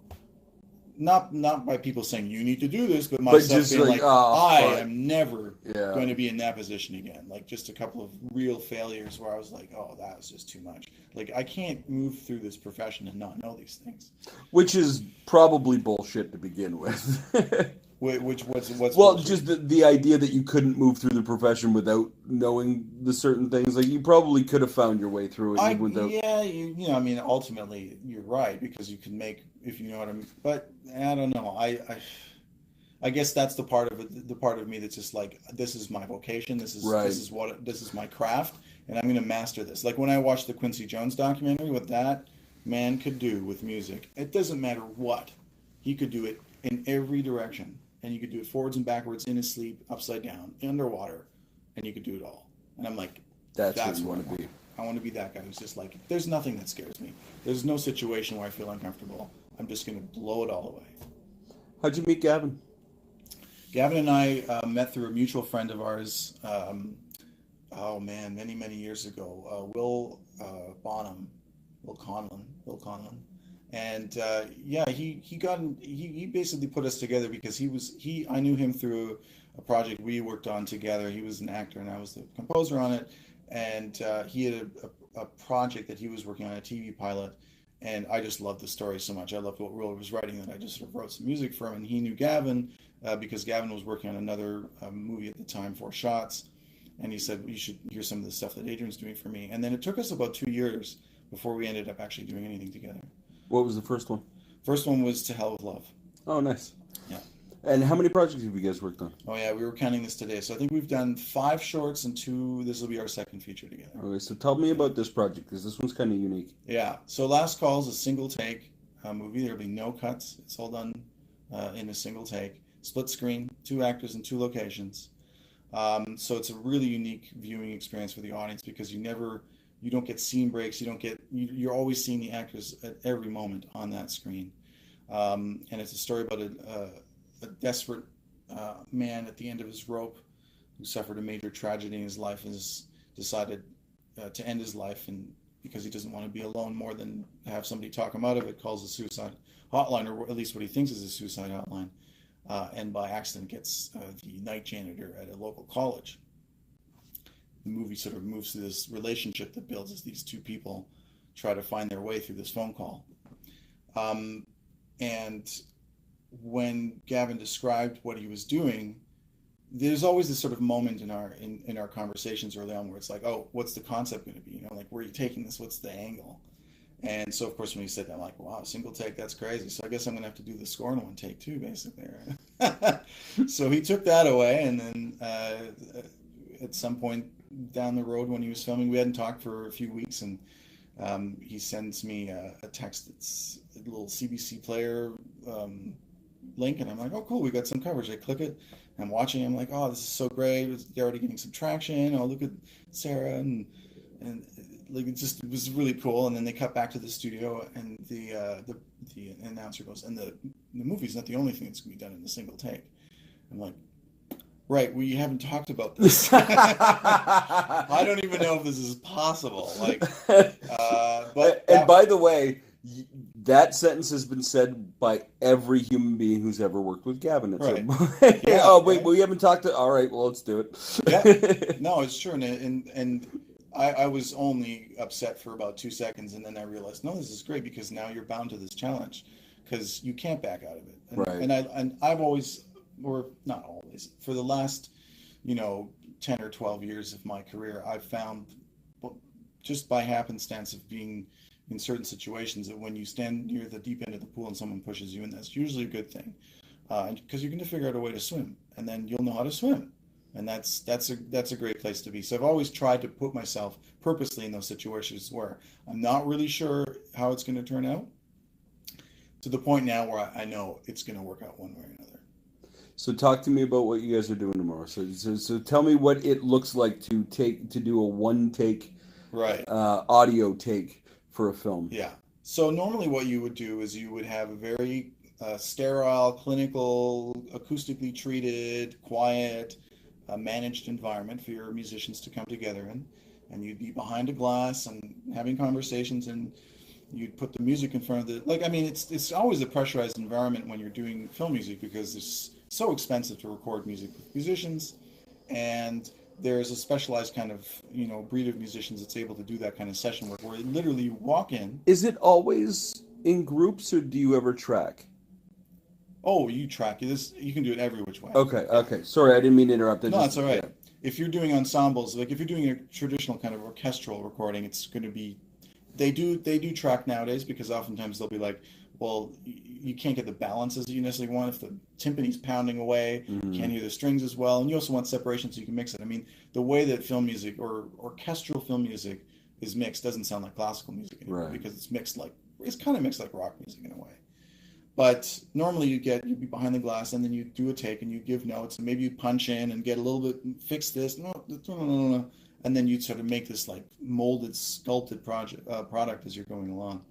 not by people saying you need to do this, but myself just being like, like, oh, I fuck. am never Yeah. going to be in that position again. Like just a couple of real failures where I was like, oh, that was just too much. Like I can't move through this profession and not know these things. Which is probably bullshit to begin with. What's Well, bullshit? just the idea that you couldn't move through the profession without knowing the certain things. Like you probably could have found your way through it I even without. yeah, you know, I mean, ultimately, you're right because you can make if you know what I mean. But I don't know. I guess that's the part of it, the part of me that's just like, this is my vocation. Right. This is my craft, and I'm going to master this. Like when I watched the Quincy Jones documentary, what that man could do with music, it doesn't matter what, he could do it in every direction, and you could do it forwards and backwards, in his sleep, upside down, underwater, and you could do it all. And I'm like, That's what that's you what I want to want. be. I want to be that guy who's just like, there's nothing that scares me. There's no situation where I feel uncomfortable. I'm just going to blow it all away. How'd you meet Gavin? Gavin and I met through a mutual friend of ours. Oh man, many many years ago. Bonham, Will Conlon, and yeah, he basically put us together because I knew him through a project we worked on together. He was an actor and I was the composer on it, and he had a project that he was working on, a TV pilot. And I just loved the story so much. I loved what Will was writing that I just sort of wrote some music for him. And he knew Gavin because Gavin was working on another movie at the time, Four Shots. And he said, you should hear some of the stuff that Adrian's doing for me. And then it took us about 2 years before we ended up actually doing anything together. What was the first one? First one was To Hell with Love. Oh, nice. Yeah. And how many projects have you guys worked on? Oh yeah, we were counting this today. So I think we've done 5 shorts and 2. This will be our second feature together. Okay, so tell me about this project because this one's kind of unique. Yeah. So Last Call is a single take movie. There'll be no cuts. It's all done in a single take. Split screen, 2 actors in 2 locations. So it's a really unique viewing experience for the audience because you don't get scene breaks. You're always seeing the actors at every moment on that screen. And it's a story about a desperate man at the end of his rope who suffered a major tragedy in his life and has decided to end his life, and because he doesn't want to be alone more than have somebody talk him out of it, calls a suicide hotline, or at least what he thinks is a suicide hotline, and by accident gets the night janitor at a local college. The movie sort of moves to this relationship that builds as these 2 people try to find their way through this phone call. And when Gavin described what he was doing, there's always this sort of moment in our conversations early on where it's like, oh, what's the concept going to be? You know, like, where are you taking this? What's the angle? And so, of course, when he said that, I'm like, wow, single take, that's crazy. So I guess I'm going to have to do the score in 1 take too, basically. So he took that away, and then at some point down the road when he was filming, we hadn't talked for a few weeks, and he sends me a text that's a little CBC Player link, and I'm like, oh, cool, we got some coverage. I click it, and I'm watching. I'm like, oh, this is so great. They're already getting some traction. Oh, look at Sarah, and like it was really cool. And then they cut back to the studio, and the announcer goes, and the movie's not the only thing that's gonna be done in a single take. I'm like, right, we haven't talked about this. I don't even know if this is possible. Like, and by the way, that sentence has been said by every human being who's ever worked with Gavin. Right. Yeah, oh wait, we haven't talked to. All right, well, let's do it. Yeah, no, it's true, and I was only upset for about 2 seconds, and then I realized, no, this is great because now you're bound to this challenge because you can't back out of it. And, right. and I've always, or not always, for the last 10 or 12 years of my career, I've found, just by happenstance of being in certain situations, that when you stand near the deep end of the pool and someone pushes you in, that's usually a good thing, because you're going to figure out a way to swim, and then you'll know how to swim, and that's a great place to be. So I've always tried to put myself purposely in those situations where I'm not really sure how it's going to turn out, to the point now where I know it's going to work out one way or another. So talk to me about what you guys are doing tomorrow. So tell me what it looks like to do a 1 take, right, audio take for a film. Yeah. So normally what you would do is you would have a very sterile, clinical, acoustically treated, quiet, managed environment for your musicians to come together in, and you'd be behind a glass and having conversations, and you'd put the music in front of it's always a pressurized environment when you're doing film music because it's so expensive to record music with musicians, and there's a specialized kind of breed of musicians that's able to do that kind of session work where literally you walk in. Is it always in groups, or do you ever track? Oh, you track this. You can do it every which way. Okay. Sorry, I didn't mean to interrupt. No, that's all right. Yeah. If you're doing ensembles, like if you're doing a traditional kind of orchestral recording, it's going to be, they do track nowadays, because oftentimes they'll be like, well, you can't get the balances that you necessarily want if the timpani's pounding away. You can't hear the strings as well, and you also want separation so you can mix it. I mean, the way that film music or orchestral film music is mixed doesn't sound like classical music anymore, right? Because it's kind of mixed like rock music in a way. But normally you'd be behind the glass, and then you do a take and you give notes, and maybe you punch in and get a little bit, fix this, no, and then you'd sort of make this like molded, sculpted product as you're going along.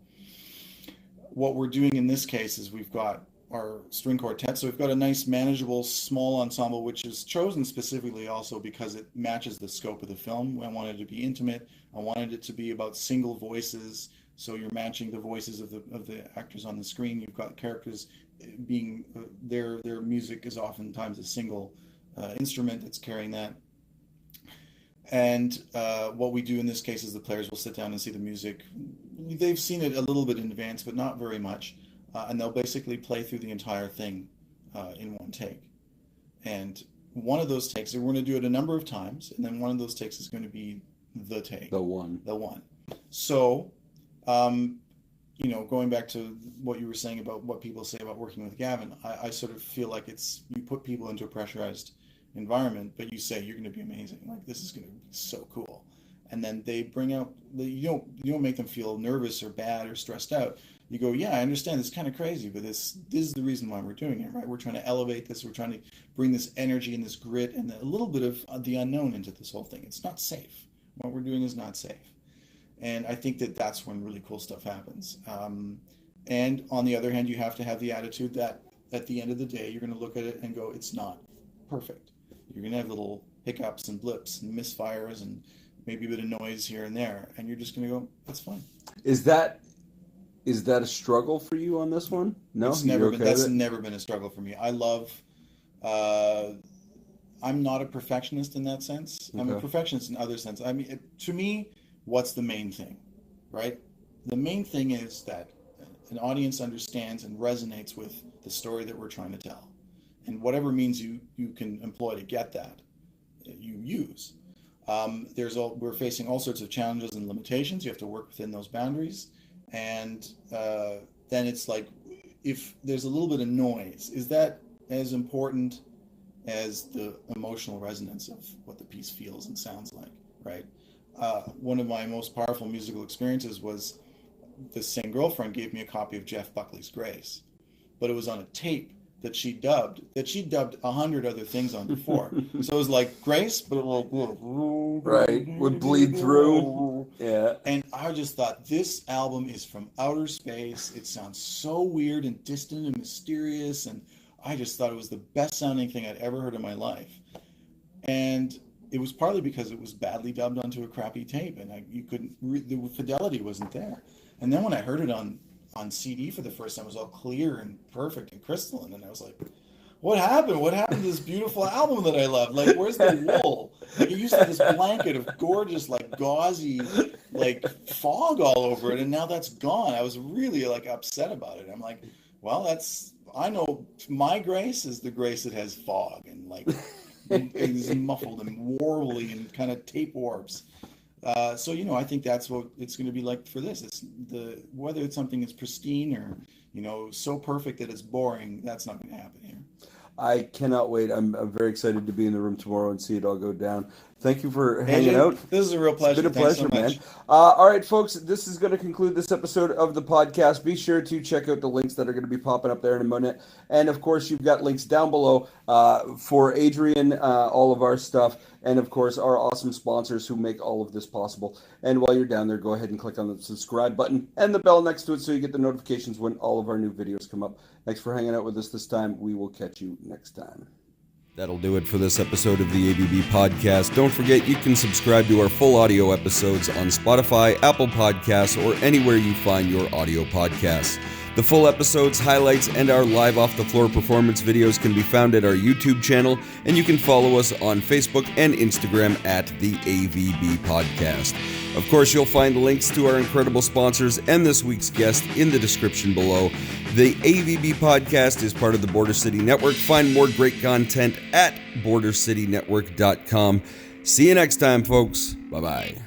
What we're doing in this case is we've got our string quartet, so we've got a nice, manageable, small ensemble, which is chosen specifically also because it matches the scope of the film. I wanted it to be intimate. I wanted it to be about single voices. So you're matching the voices of the actors on the screen. You've got characters being their music is oftentimes a single instrument that's carrying that. And what we do in this case is the players will sit down and see the music. They've seen it a little bit in advance, but not very much. And they'll basically play through the entire thing in one take. And one of those takes, we're going to do it a number of times, and then one of those takes is going to be the take. The one. So, going back to what you were saying about what people say about working with Gavin, I sort of feel like you put people into a pressurized environment, but you say you're going to be amazing. Like, this is going to be so cool. And then they bring out, you don't make them feel nervous or bad or stressed out. You go, yeah, I understand, it's kind of crazy, but this is the reason why we're doing it, right? We're trying to elevate this. We're trying to bring this energy and this grit and a little bit of the unknown into this whole thing. It's not safe. What we're doing is not safe. And I think that's when really cool stuff happens. And on the other hand, you have to have the attitude that at the end of the day, you're going to look at it and go, it's not perfect. You're going to have little hiccups and blips and misfires and maybe a bit of noise here and there. And you're just going to go, that's fine. Is that a struggle for you on this one? No, that's never been a struggle for me. I love, I'm not a perfectionist in that sense. Okay. I'm a perfectionist in other sense. I mean, to me, what's the main thing, right? The main thing is that an audience understands and resonates with the story that we're trying to tell. And whatever means you can employ to get that, you use. We're facing all sorts of challenges and limitations. You have to work within those boundaries. And then it's like, if there's a little bit of noise, is that as important as the emotional resonance of what the piece feels and sounds like, right? One of my most powerful musical experiences was this same girlfriend gave me a copy of Jeff Buckley's Grace, but it was on a tape that she dubbed 100 other things on before. So it was like Grace, but right, would bleed through. Yeah. And I just thought, this album is from outer space. It sounds so weird and distant and mysterious, and I just thought it was the best sounding thing I'd ever heard in my life. And it was partly because it was badly dubbed onto a crappy tape, and the fidelity wasn't there. And then when I heard it on CD for the first time, it was all clear and perfect and crystalline, and I was like, what happened? What happened to this beautiful album that I love? Like, where's the wool? Like, it used to have this blanket of gorgeous, like, gauzy, like, fog all over it, and now that's gone. I was really, like, upset about it. I'm like, well, I know my Grace is the Grace that has fog and, like, is muffled and warbly and kind of tape warps. So, I think that's what it's going to be like for this. Whether it's something that's pristine or, so perfect that it's boring, that's not going to happen here. I cannot wait. I'm very excited to be in the room tomorrow and see it all go down. Thank you for hanging out. This is a real pleasure. It's been a pleasure, man. All right, folks, this is going to conclude this episode of the podcast. Be sure to check out the links that are going to be popping up there in a minute. And, of course, you've got links down below for Adrian, all of our stuff, and, of course, our awesome sponsors who make all of this possible. And while you're down there, go ahead and click on the subscribe button and the bell next to it so you get the notifications when all of our new videos come up. Thanks for hanging out with us this time. We will catch you next time. That'll do it for this episode of the ABB Podcast. Don't forget, you can subscribe to our full audio episodes on Spotify, Apple Podcasts, or anywhere you find your audio podcasts. The full episodes, highlights, and our live off-the-floor performance videos can be found at our YouTube channel, and you can follow us on Facebook and Instagram at the AVB Podcast. Of course, you'll find links to our incredible sponsors and this week's guest in the description below. The AVB podcast is part of the Border City Network. Find more great content at bordercitynetwork.com. See you next time, folks. Bye-bye.